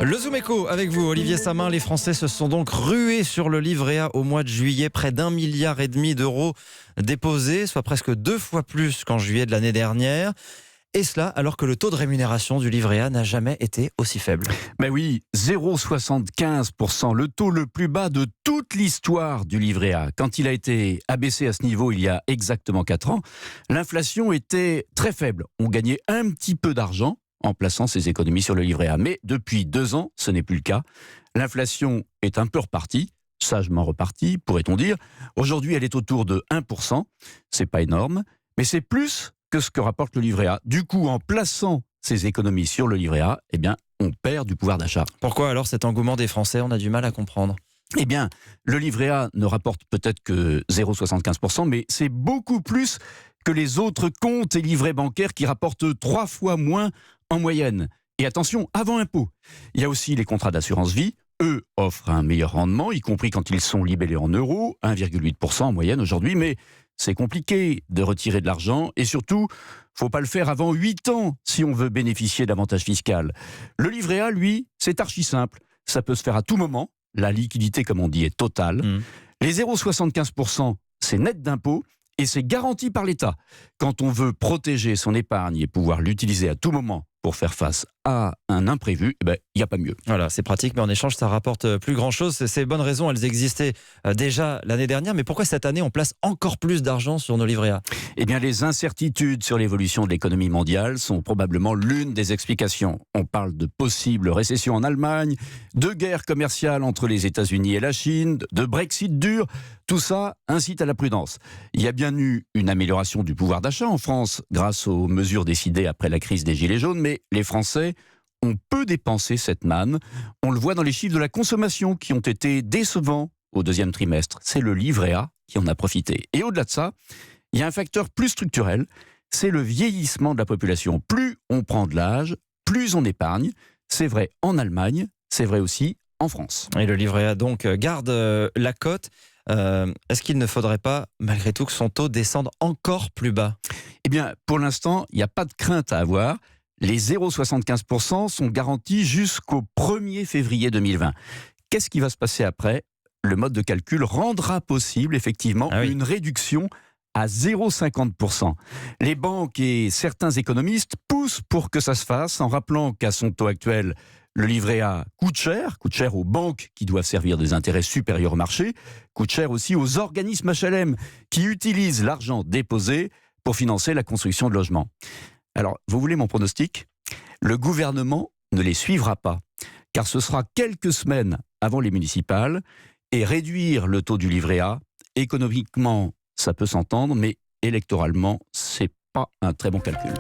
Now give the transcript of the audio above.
Le Zoom Echo avec vous, Olivier Samin. Les Français se sont donc rués sur le livret A au mois de juillet. Près d'1,5 milliard d'euros déposés, soit presque 2 fois plus qu'en juillet de l'année dernière. Et cela alors que le taux de rémunération du livret A n'a jamais été aussi faible. Ben oui, 0,75%, le taux le plus bas de toute l'histoire du livret A. Quand il a été abaissé à ce niveau il y a exactement 4 ans, l'inflation était très faible. On gagnait un petit peu d'argent en plaçant ses économies sur le livret A. Mais depuis 2 ans, ce n'est plus le cas. L'inflation est un peu repartie, sagement repartie, pourrait-on dire. Aujourd'hui, elle est autour de 1%. C'est pas énorme, mais c'est plus que ce que rapporte le livret A. Du coup, en plaçant ses économies sur le livret A, eh bien, on perd du pouvoir d'achat. Pourquoi alors cet engouement des Français? On a du mal à comprendre. Eh bien, le livret A ne rapporte peut-être que 0,75%, mais c'est beaucoup plus que les autres comptes et livrets bancaires qui rapportent 3 fois moins en moyenne. Et attention, avant impôt. Il y a aussi les contrats d'assurance vie. Eux offrent un meilleur rendement, y compris quand ils sont libellés en euros, 1,8% en moyenne aujourd'hui, mais c'est compliqué de retirer de l'argent et surtout, faut pas le faire avant 8 ans si on veut bénéficier d'avantages fiscaux. Le livret A, lui, c'est archi simple. Ça peut se faire à tout moment. La liquidité, comme on dit, est totale. Les 0,75%, c'est net d'impôt et c'est garanti par l'État. Quand on veut protéger son épargne et pouvoir l'utiliser à tout moment pour faire face à un imprévu, il n'y a pas mieux. Voilà, c'est pratique, mais en échange, ça rapporte plus grand-chose. Ces bonnes raisons, elles existaient déjà l'année dernière. Mais pourquoi cette année, on place encore plus d'argent sur nos livrets A? Eh bien, les incertitudes sur l'évolution de l'économie mondiale sont probablement l'une des explications. On parle de possible récession en Allemagne, de guerre commerciale entre les États-Unis et la Chine, de Brexit dur. Tout ça incite à la prudence. Il y a bien eu une amélioration du pouvoir d'achat en France grâce aux mesures décidées après la crise des Gilets jaunes, mais les Français ont peu dépensé cette manne. On le voit dans les chiffres de la consommation qui ont été décevants au 2e trimestre. C'est le livret A qui en a profité. Et au-delà de ça, il y a un facteur plus structurel, c'est le vieillissement de la population. Plus on prend de l'âge, plus on épargne. C'est vrai en Allemagne, c'est vrai aussi en France. Et le livret A donc garde la cote. Est-ce qu'il ne faudrait pas, malgré tout, que son taux descende encore plus bas? Eh bien, pour l'instant, il n'y a pas de crainte à avoir. Les 0,75% sont garantis jusqu'au 1er février 2020. Qu'est-ce qui va se passer après? Le mode de calcul rendra possible, effectivement, une réduction à 0,50%. Les banques et certains économistes poussent pour que ça se fasse en rappelant qu'à son taux actuel, le livret A coûte cher aux banques qui doivent servir des intérêts supérieurs au marché, coûte cher aussi aux organismes HLM qui utilisent l'argent déposé pour financer la construction de logements. Alors, vous voulez mon pronostic? Le gouvernement ne les suivra pas, car ce sera quelques semaines avant les municipales, et réduire le taux du livret A, économiquement, ça peut s'entendre, mais électoralement, c'est pas un très bon calcul.